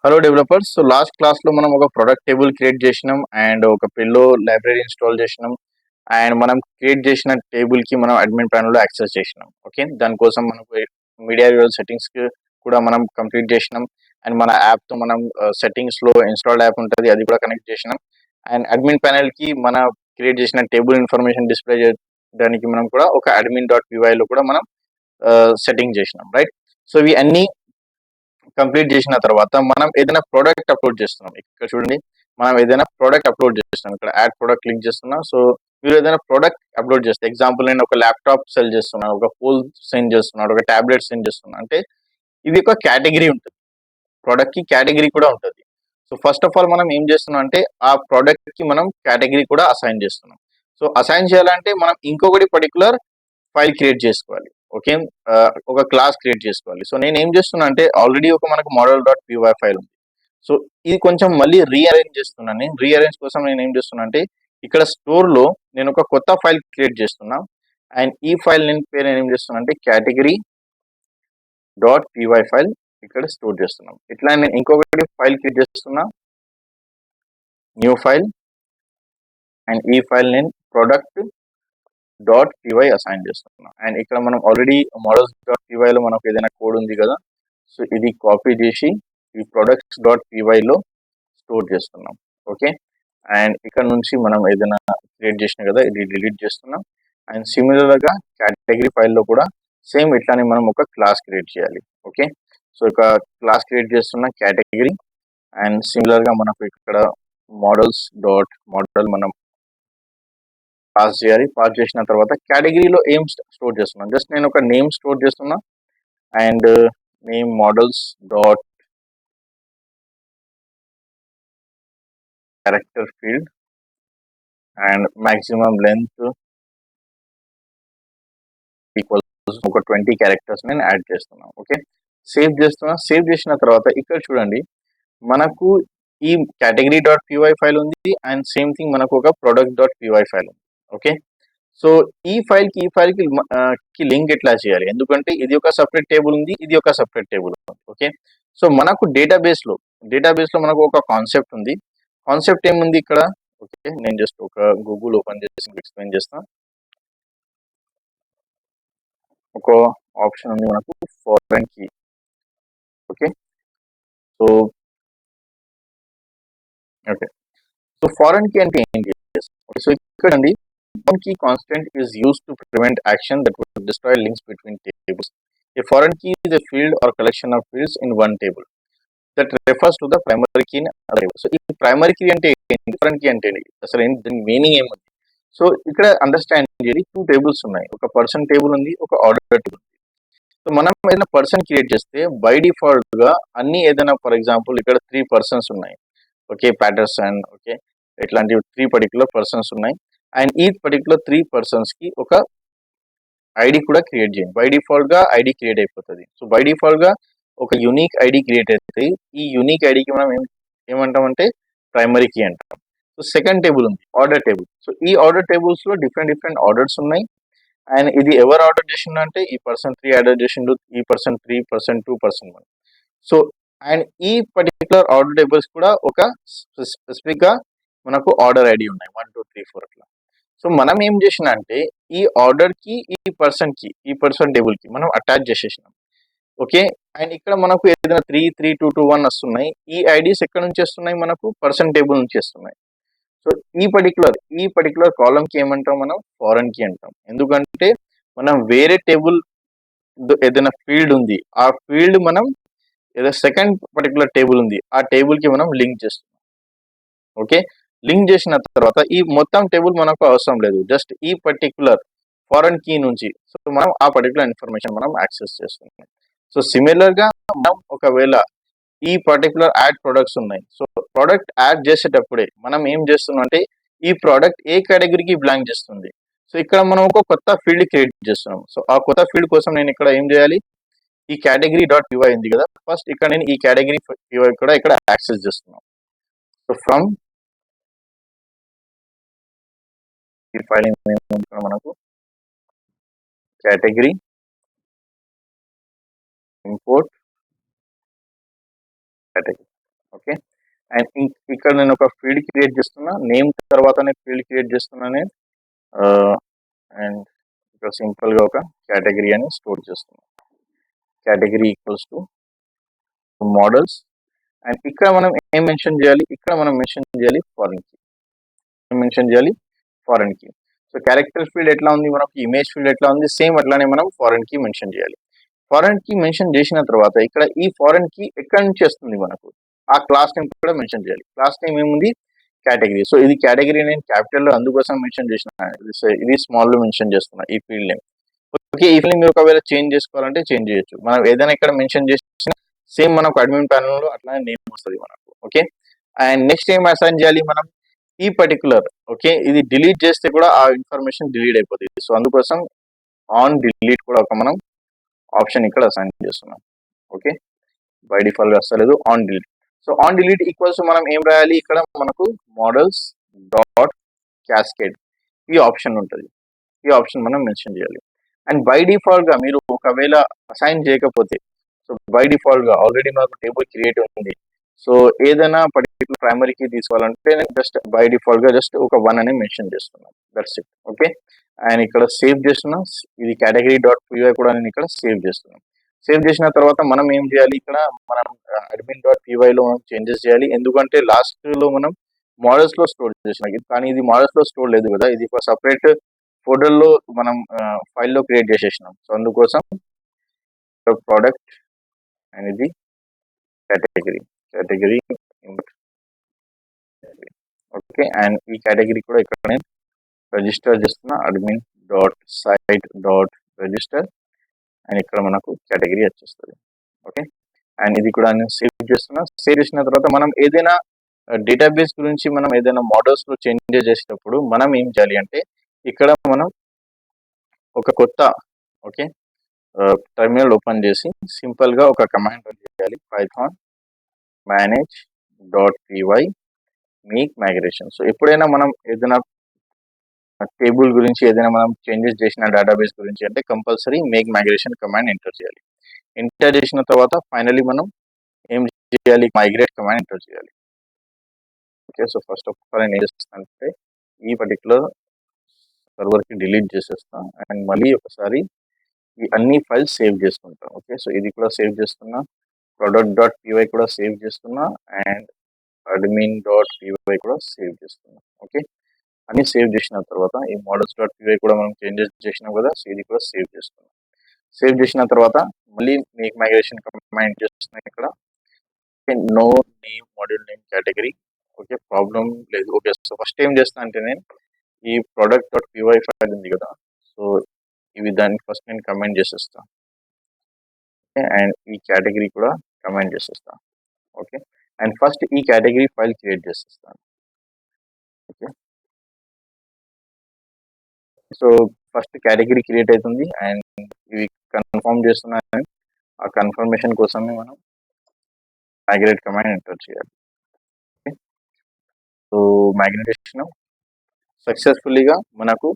Hello developers. So last క్లాస్లో మనం ఒక ప్రొడక్ట్ టేబుల్ క్రియేట్ చేసినాం అండ్ ఒక పిల్లో లైబ్రరీ ఇన్స్టాల్ చేసినాం అండ్ మనం క్రియేట్ చేసిన టేబుల్కి మనం అడ్మిన్ ప్యానల్లో యాక్సెస్ చేసినాం. ఓకే, దానికోసం మనకు మీడియా సెట్టింగ్స్కి కూడా మనం కంప్లీట్ చేసినాం అండ్ మన యాప్తో మనం సెట్టింగ్స్లో ఇన్స్టాల్డ్ యాప్ ఉంటుంది, అది కూడా కనెక్ట్ చేసినాం. అండ్ అడ్మిన్ ప్యానల్కి మన క్రియేట్ చేసిన టేబుల్ ఇన్ఫర్మేషన్ డిస్ప్లే చేయడానికి మనం కూడా ఒక admin.py లో కూడా మనం సెట్టింగ్ చేసినాం, రైట్? సో ఇవి అన్ని కంప్లీట్ చేసిన తర్వాత మనం ఏదైనా ప్రోడక్ట్ అప్లోడ్ చేస్తున్నాం. ఇక్కడ చూడండి, మనం ఏదైనా ప్రోడక్ట్ అప్లోడ్ చేస్తున్నాం. ఇక్కడ యాడ్ ప్రోడక్ట్ క్లిక్ చేస్తున్నా. సో మీరు ఏదైనా ప్రోడక్ట్ అప్లోడ్ చేస్తే, ఎగ్జాంపుల్ నేను ఒక ల్యాప్టాప్ సెల్ చేస్తున్నాను, ఒక ఫోన్ సెండ్ చేస్తున్నాను, ఒక టాబ్లెట్ సెండ్ చేస్తున్నాను అంటే ఇది ఒక కేటగిరీ ఉంటుంది. ప్రోడక్ట్ కి కేటగిరీ కూడా ఉంటుంది. సో ఫస్ట్ ఆఫ్ ఆల్ మనం ఏం చేస్తున్నాం అంటే ఆ ప్రోడక్ట్ కి మనం కేటగిరీ కూడా అసైన్ చేస్తున్నాం. సో అసైన్ చేయాలంటే మనం ఇంకొకటి పర్టికులర్ ఫైల్ క్రియేట్ చేసుకోవాలి. ఓకే, ఒక క్లాస్ క్రియేట్ చేసుకోవాలి. సో నేను ఏం చేస్తున్నా అంటే ఆల్రెడీ ఒక మనకు model.py ఫైల్ ఉంది. సో ఇది కొంచెం మళ్ళీ రీఅరేంజ్ చేస్తున్నాను. నేను రీఅరేంజ్ కోసం నేను ఏం చేస్తున్నా అంటే ఇక్కడ స్టోర్లో నేను ఒక కొత్త ఫైల్ క్రియేట్ చేస్తున్నా అండ్ ఈ ఫైల్ నేను పేరు ఏం చేస్తున్నా అంటే category.py ఫైల్ ఇక్కడ స్టోర్ చేస్తున్నాం. ఇట్లా నేను ఇంకొకటి ఫైల్ క్రియేట్ చేస్తున్నా, న్యూ ఫైల్, అండ్ ఈ ఫైల్ నేను product.py అసైన్ చేస్తున్నా. అండ్ ఇక్కడ మనం ఆల్రెడీ models.py లో మనకు ఏదైనా కోడ్ ఉంది కదా, సో ఇది కాపీ చేసి ఈ products.py లో స్టోర్ చేస్తున్నాం. ఓకే, అండ్ ఇక్కడ నుంచి మనం ఏదైనా క్రియేట్ చేసిన కదా, ఇది డిలీట్ చేస్తున్నాం. అండ్ సిమిలర్గా కేటగిరీ ఫైల్లో కూడా సేమ్ ఇట్లానే మనం ఒక క్లాస్ క్రియేట్ చేయాలి. ఓకే, సో ఒక క్లాస్ క్రియేట్ చేస్తున్న కేటగిరీ అండ్ సిమిలర్గా మనకు ఇక్కడ model మనం పాస్ చేయాలి. పాస్ చేసిన తర్వాత కేటగిరీలో ఏం స్టోర్ చేస్తున్నాం, జస్ట్ నేను ఒక నేమ్ స్టోర్ చేస్తున్నా and name models dot character field and maximum length equals ఒక 20 క్యారెక్టర్స్ నేను యాడ్ చేస్తున్నాను. ఓకే, సేవ్ చేస్తున్నా. సేవ్ చేసిన తర్వాత ఇక్కడ చూడండి, మనకు ఈ category.py ఫైల్ ఉంది అండ్ సేమ్ థింగ్ మనకు ఒక product.py ఫైల్ ఉంది. ఓకే, సో ఈ ఫైల్కి లింక్ ఎట్లా చేయాలి, ఎందుకంటే ఇది ఒక సపరేట్ టేబుల్ ఉంది, ఇది ఒక సపరేట్ టేబుల్ ఉంది. ఓకే, సో మనకు డేటాబేస్లో మనకు ఒక కాన్సెప్ట్ ఉంది. కాన్సెప్ట్ ఏముంది ఇక్కడ? ఓకే, నేను జస్ట్ ఒక గూగుల్ ఓపెన్ చేసి ఎక్స్ప్లెయిన్ చేస్తాను. ఒక ఆప్షన్ ఉంది మనకు foreign key. Okay, so foreign key అంటే ఏంటి? సో ఇక్కడ అండి, foreign key constant is used to prevent action that would destroy links between tables. A foreign key is a field or collection of fields in one table that refers to the primary key in another table. So ఈ primary key అంటే ఏంటి, foreign key అంటే ఏంటి, అసలు దీని meaning ఏముంది? So ఇక్కడ understand చేయాలి, 2 టేబుల్స్ ఉన్నాయి, ఒక పర్సన్ టేబుల్ ఉంది, ఒక ఆర్డర్ టేబుల్ ఉంది. సో మనం ఏదైనా పర్సన్ క్రియేట్ చేస్తే బై డిఫాల్ట్ గా అన్ని ఏదైనా, ఫర్ ఎగ్జాంపుల్ ఇక్కడ 3 పర్సన్స్ ఉన్నాయి. ఓకే, ప్యాటర్సన్, ఓకే, ఇట్లాంటి 3 పర్టికులర్ పర్సన్స్ ఉన్నాయి అండ్ ఈ పర్టికులర్ 3 పర్సన్స్ కి ఒక ఐడి కూడా క్రియేట్ చేయండి. బై డిఫాల్ట్ గా ఐడి క్రియేట్ అయిపోతుంది. సో బై డిఫాల్ట్ గా ఒక యూనిక్ ఐడి క్రియేట్ అవుతుంది. ఈ యూనిక్ ఐడికి మనం ఏమంటాం అంటే ప్రైమరీ కీ అంటాం. సో సెకండ్ టేబుల్ ఉంది, ఆర్డర్ టేబుల్. సో ఈ ఆర్డర్ టేబుల్స్ లో డిఫరెంట్ ఆర్డర్స్ ఉన్నాయి అండ్ ఇది ఎవరు ఆర్డర్ చేసిండు అంటే ఈ పర్సన్ 3 ఆర్డర్ చేసిండు, ఈ person 3, person 2, person 1. So and ఈ పర్టికులర్ ఆర్డర్ టేబుల్స్ కూడా ఒక స్పెసిఫిక్ గా మనకు ఆర్డర్ ఐడి ఉన్నాయి, 1, 2, 3, 4 అట్లా. సో మనం ఏం చేసిన అంటే ఈ ఆర్డర్ కి ఈ పర్సన్ టేబుల్ కి మనం అటాచ్ చేసేసినాం. ఓకే, అండ్ ఇక్కడ మనకు ఏదైనా 3, 3, 2, 2, 1 వస్తున్నాయి. ఈ ఐడీస్ ఎక్కడ నుంచి వస్తున్నాయి, మనకు పర్సన్ టేబుల్ నుంచి వస్తున్నాయి. సో ఈ పర్టికులర్ కాలం కి ఏమంటాం మనం, ఫారెన్ కీ అంటాం. ఎందుకంటే మనం వేరే టేబుల్ ఏదైనా ఫీల్డ్ ఉంది, ఆ ఫీల్డ్ మనం ఏదో సెకండ్ పర్టికులర్ టేబుల్ ఉంది, ఆ టేబుల్ కి మనం లింక్ చేస్తున్నాం. ఓకే, లింక్ చేసిన తర్వాత ఈ మొత్తం టేబుల్ మనకు అవసరం లేదు, జస్ట్ ఈ పర్టికులర్ ఫారెన్ కీ నుంచి సో మనం ఆ పర్టికులర్ ఇన్ఫర్మేషన్ మనం యాక్సెస్ చేస్తున్నాం. సో సిమిలర్ గా మనం ఒకవేళ ఈ పర్టికులర్ యాడ్ ప్రొడక్ట్స్ ఉన్నాయి, సో ప్రోడక్ట్ యాడ్ చేసేటప్పుడే మనం ఏం చేస్తున్నాం అంటే ఈ ప్రోడక్ట్ ఏ కేటగిరీకి బిలాంగ్ చేస్తుంది. సో ఇక్కడ మనం ఒక కొత్త ఫీల్డ్ క్రియేట్ చేస్తున్నాం. సో ఆ కొత్త ఫీల్డ్ కోసం నేను ఇక్కడ ఏం చేయాలి, ఈ category.py ఉంది కదా, ఫస్ట్ ఇక్కడ నేను ఈ కేటగిరీ py కూడా ఇక్కడ యాక్సెస్ చేస్తున్నాం. సో ఫ్రమ్ ఈ ఫైల్ మనకు category import category. Okay. And ఇక్కడ నేను ఒక ఫీల్డ్ క్రియేట్ చేస్తున్నా, నేమ్ తర్వాతనే ఫీల్డ్ క్రియేట్ చేస్తున్నా నేను. అండ్ ఇక్కడ సింపుల్గా ఒక కేటగిరీ అని స్టోర్ చేస్తున్నాను. Category equals to models. And ఇక్కడ మనం ఏం మెన్షన్ చేయాలి, ఇక్కడ మనం మెన్షన్ చేయాలి ఫారెన్ కీ. మెన్షన్ చేయాలి foreign key. So character field ఎట్లా ఉంది, మనకి ఇమేజ్ ఫీల్డ్ ఎట్లా ఉంది, సేమ్ అట్లానే మనం ఫారెన్ కీ మెన్షన్ చేయాలి. ఫారెన్ కీ మెన్షన్ చేసిన తర్వాత ఇక్కడ ఈ ఫారెన్ కీ ఎక్కడి నుంచి వస్తుంది మనకు, ఆ క్లాస్ నేమ్ కూడా మెన్షన్ చేయాలి. క్లాస్ నేమ్ ఏముంది, కేటగిరీ. సో ఇది కేటగిరీ నేను క్యాపిటల్ లో అందుకోసం మెన్షన్ చేసిన, ఇది స్మాల్ లో మెన్షన్ చేస్తున్నా ఈ ఫీల్డ్ నేమ్. ఓకే, ఈ ఫీల్డ్ మీరు ఒకవేళ చేంజ్ చేసుకోవాలంటే చేంజ్ చేయొచ్చు. మనం ఏదైనా ఇక్కడ మెన్షన్ చేసిన సేమ్ మనకు అడ్మిన్ ప్యానల్ లో అట్లానే నేమ్ వస్తుంది మనకు. ఓకే, అండ్ నెక్స్ట్ ఏం అసైన్ చేయాలి మనం, ఈ పర్టికులర్. ఓకే, ఇది డిలీట్ చేస్తే కూడా ఆ ఇన్ఫర్మేషన్ డిలీట్ అయిపోతుంది. సో అందుకోసం ఆన్ డిలీట్ కూడా ఒక మనం ఆప్షన్ ఇక్కడ అసైన్ చేస్తున్నాం. ఓకే, బై డిఫాల్ట్ గా వస్తలేదు on delete. So on delete equals మనం ఏం రాయాలి, ఇక్కడ మనకు మోడల్స్ డాట్ క్యాస్కేడ్ ఈ ఆప్షన్ ఉంటుంది. ఈ ఆప్షన్ మనం మెన్షన్ చేయాలి. అండ్ బై డిఫాల్ట్ గా మీరు ఒకవేళ అసైన్ చేయకపోతే, సో బై డిఫాల్ట్ గా ఆల్రెడీ మనకు టేబుల్ క్రియేట్ ఉంది. సో ఏదైనా పర్టికులర్ ప్రైమరీ కీ తీసుకోవాలంటే జస్ట్ బై డిఫాల్ట్ గా జస్ట్ ఒక 1 అని మెన్షన్ చేస్తున్నాం. That's it. ఓకే, అండ్ ఇక్కడ సేవ్ చేస్తున్నాం. ఇది కేటగిరీ డాట్ పీవై కూడా నేను ఇక్కడ సేవ్ చేస్తున్నాం. సేవ్ చేసిన తర్వాత మనం ఏం చేయాలి, ఇక్కడ మనం అడ్మిన్ డాట్ పీవై లో మనం చేంజెస్ చేయాలి. ఎందుకంటే లాస్ట్ లో మనం మోడల్స్ లో స్టోర్ చేసినాం, కానీ ఇది మోడల్స్ లో స్టోర్ లేదు కదా, ఇది ఒక సపరేట్ ఫోల్డర్ లో మనం ఫైల్లో క్రియేట్ చేసేసినాం. సో అందుకోసం ప్రోడక్ట్ అండ్ ఇది కేటగిరీ. ఓకే, అండ్ ఈ కేటగిరీ కూడా ఇక్కడ నేను రిజిస్టర్ చేస్తున్నా, admin dot site dot register. And ఇక్కడ మనకు కేటగిరీ వచ్చేస్తుంది. ఓకే, అండ్ ఇది కూడా నేను సేవ్ చేస్తున్నా. సేవ్ చేసిన తర్వాత మనం ఏదైనా డేటాబేస్ గురించి మనం ఏదైనా మోడల్స్ లో చేంజెస్ చేసేటప్పుడు మనం ఏం చేయాలి అంటే, ఇక్కడ మనం ఒక కొత్త ఓకే టర్మినల్ ఓపెన్ చేసి సింపుల్ గా ఒక కమాండ్ రన్ చేయాలి, Python manage dot py make migration. So ఎప్పుడైనా మనం ఏదైనా టేబుల్ గురించి ఏదైనా మనం చేంజెస్ చేసిన డేటాబేస్ గురించి అంటే compulsory make migration command enter చేయాలి. ఎంటర్ చేసిన తర్వాత ఫైనలీ మనం ఏం చేయాలి, మైగ్రేట్ కమాండ్ ఎంటర్ చేయాలి. Okay, so first of all నేను ఏం చేస్తానంటే ఈ పర్టికులర్ సర్వర్ కి డిలీట్ చేసేస్తాను అండ్ మళ్ళీ ఒకసారి ఈ అన్ని ఫైల్స్ సేవ్ చేసుకుంటాం. ఓకే, సో ఇది కూడా సేవ్ చేస్తున్నా, ప్రొడక్ట్ డాట్ పీవై కూడా సేవ్ చేస్తున్నా, అండ్ అడ్మిన్ డాట్ పీవై కూడా సేవ్ చేస్తున్నా. ఓకే, అన్ని సేవ్ చేసిన తర్వాత ఈ మోడల్స్ డాట్ పీవై కూడా మనం చేంజెస్ చేసినాం కదా, సో ఇది కూడా సేవ్ చేసుకున్నాం. సేవ్ చేసిన తర్వాత మళ్ళీ మేక్ మైగ్రేషన్ కమాండ్ చేస్తున్నాం ఇక్కడ. No name module name category. Okay, problem లేదు. ఓకే, సో ఫస్ట్ ఏం చేస్తా అంటే నేను ఈ ప్రొడక్ట్ డాట్ పీవై ఫైల్ ఉంది కదా, సో ఇవి దాన్ని ఫస్ట్ నేను కమెంట్ చేసేస్తా. ఓకే, అండ్ ఈ కేటగిరీ కూడా కమెంట్ చేసేస్తా. ఓకే, అండ్ ఫస్ట్ ఈ కేటగిరీ ఫైల్ క్రియేట్ చేసేస్తాను. Okay, so first category create అవుతుంది అండ్ ఇవి కన్ఫర్మ్ చేస్తున్నాను. ఆ కన్ఫర్మేషన్ కోసమే మనం మైగ్రేట్ కమాండ్ ఎంటర్ చేయాలి. ఓకే, సో మైగ్రేషన్ సక్సెస్ఫుల్లీగా మనకు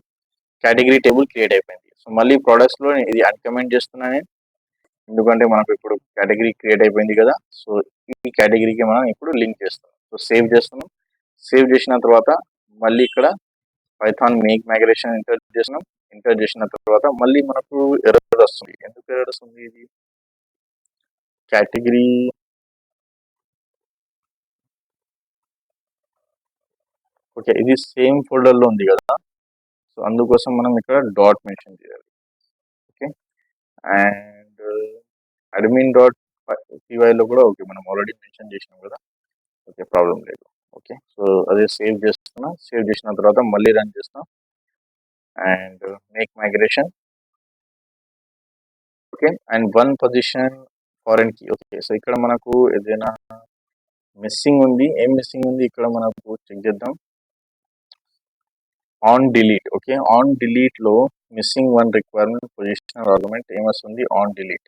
కేటగిరీ టేబుల్ క్రియేట్ అయిపోయింది. సో మళ్ళీ ప్రొడక్ట్స్ లో ఇది అన్కమెంట్ చేస్తున్నాను, ఎందుకంటే మనకు ఇప్పుడు కేటగిరీ క్రియేట్ అయిపోయింది కదా. సో ఈ కేటగిరీకి మనం ఇప్పుడు లింక్ చేస్తాం. సో సేవ్ చేస్తున్నాం. సేవ్ చేసిన తర్వాత మళ్ళీ ఇక్కడ పైథాన్ మేక్ మైగ్రేషన్ ఎంటర్ చేసినాం. ఎంటర్ చేసిన తర్వాత మళ్ళీ మనకు ఎర్రర్ వస్తుంది. ఎందుకు ఎర్రర్ వస్తుంది, ఇది కేటగిరీ ఓకే ఇది సేమ్ ఫోల్డర్ లో ఉంది కదా, సో అందుకోసం మనం ఇక్కడ డాట్ మెన్షన్ చేయాలి. ఓకే, అండ్ అడ్మిన్ డాట్ పీవైలో కూడా ఓకే మనం ఆల్రెడీ మెన్షన్ చేసినాం కదా, ఓకే ప్రాబ్లం లేదు. ఓకే, సో అదే సేవ్ చేస్తున్నా. సేవ్ చేసిన తర్వాత మళ్ళీ రన్ చేస్తాం and make migration. Okay, and one position foreign key. Okay, so ఇక్కడ మనకు ఏదైనా మిస్సింగ్ ఉంది, ఏం మిస్సింగ్ ఉంది ఇక్కడ మనకు చెక్ చేద్దాం. On delete. Okay, on delete లో missing one requirement positional argument ఏమొస్తుంది, ఆన్ డిలీట్.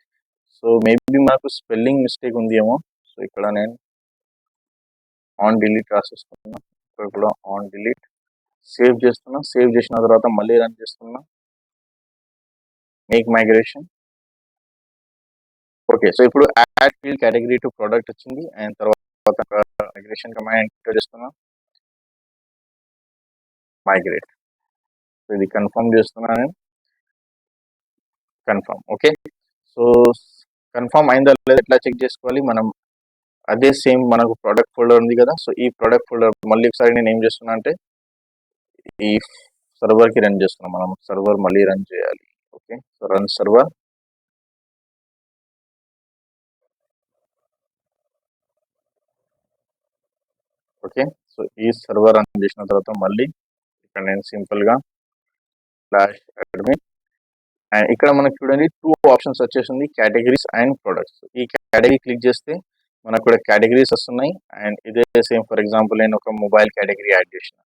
సో మేబీ మనకు స్పెల్లింగ్ మిస్టేక్ ఉంది ఏమో. సో ఇక్కడ నేను ఆన్ డిలీట్ రాసేస్తున్నా, ఇక్కడ కూడా ఆన్ డిలీట్. సేవ్ చేస్తున్నా. సేవ్ చేసిన తర్వాత మళ్ళీ రన్ చేస్తున్నా, మేక్ మైగ్రేషన్. ఓకే, సో ఇప్పుడు add field category to product వచ్చింది అండ్ తర్వాత తర్వాత మైగ్రేషన్ కమాండ్ ఎంటర్ చేస్తున్నా, మైగ్రేట్. ఇది కన్ఫర్మ్ చేస్తున్నా నేను, కన్ఫర్మ్. ఓకే, సో కన్ఫర్మ్ అయిందా లేదా ఎట్లా చెక్ చేసుకోవాలి మనం? అదే సేమ్ మనకు ప్రోడక్ట్ ఫోల్డర్ ఉంది కదా, సో ఈ ప్రోడక్ట్ ఫోల్డర్ మళ్ళీ ఒకసారి నేను ఏం చేస్తున్నా అంటే ఈ సర్వర్కి రన్ చేస్తున్నాం. మనం సర్వర్ మళ్ళీ రన్ చేయాలి. Okay, so run server. Okay, so ఈ సర్వర్ రన్ చేసిన తర్వాత మళ్ళీ ఇక్కడ నేను సింపుల్గా స్లాష్ అడ్మిన్, అండ్ ఇక్కడ మనకు చూడండి 2 ఆప్షన్స్ వచ్చేసింది, కేటగిరీస్ అండ్ ప్రొడక్ట్స్. ఈ కేటగిరీ క్లిక్ చేస్తే మనకు కూడా కేటగిరీస్ వస్తున్నాయి. అండ్ ఇదే సేమ్ ఫర్ ఎగ్జాంపుల్ నేను ఒక మొబైల్ కేటగిరీ యాడ్ చేసిన,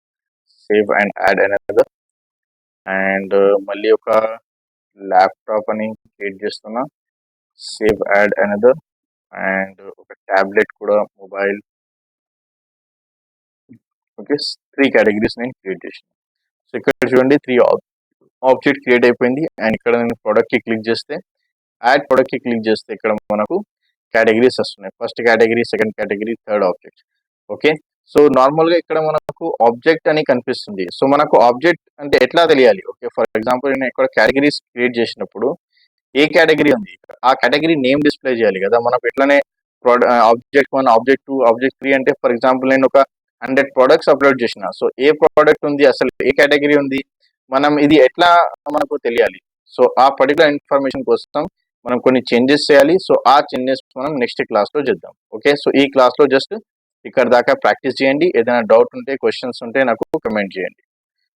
save and add another. And మళ్ళీ ఒక ల్యాప్టాప్ అని క్రియేట్ చేస్తున్నా, సేవ్ యాడ్ అనదర్. అండ్ ఒక ట్యాబ్లెట్ కూడా మొబైల్. ఓకే, 3 కేటగిరీస్ నేను క్రియేట్ చేసిన. సో ఇక్కడ చూడండి 3 ఆబ్జెక్ట్ క్రియేట్ అయిపోయింది. అండ్ ఇక్కడ నేను ప్రోడక్ట్కి క్లిక్ చేస్తే, యాడ్ ప్రోడక్ట్కి క్లిక్ చేస్తే ఇక్కడ మనకు కేటగిరీస్ వస్తున్నాయి. First category, second category, third object. Okay, so నార్మల్గా ఇక్కడ మనకు ఆబ్జెక్ట్ అని కనిపిస్తుంది. సో మనకు ఆబ్జెక్ట్ అంటే ఎట్లా తెలియాలి? ఓకే, ఫర్ ఎగ్జాంపుల్ నేను ఇక్కడ కేటగిరీస్ క్రియేట్ చేసినప్పుడు ఏ కేటగిరీ ఉంది, ఆ కేటగిరీ నేమ్ డిస్ప్లే చేయాలి కదా మనకు. ఎట్లనే ఆబ్జెక్ట్ 1, ఆబ్జెక్ట్ 2, ఆబ్జెక్ట్ 3 అంటే ఫర్ ఎగ్జాంపుల్ నేను ఒక 100 ప్రోడక్ట్స్ అప్లోడ్ చేసిన, సో ఏ ప్రోడక్ట్ ఉంది, అసలు ఏ కేటగిరీ ఉంది, మనం ఇది ఎట్లా మనకు తెలియాలి? సో ఆ పర్టికులర్ ఇన్ఫర్మేషన్ కోసం మనం కొన్ని చేంజెస్ చేయాలి. సో ఆ చేంజెస్ మనం నెక్స్ట్ క్లాస్లో చేద్దాం. ఓకే, సో ఈ క్లాస్లో జస్ట్ ఇక్కడ దాకా ప్రాక్టీస్ చేయండి. ఏదైనా డౌట్ ఉంటే, క్వశ్చన్స్ ఉంటే నాకు కమెంట్ చేయండి.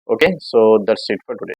Okay, so that's it for today.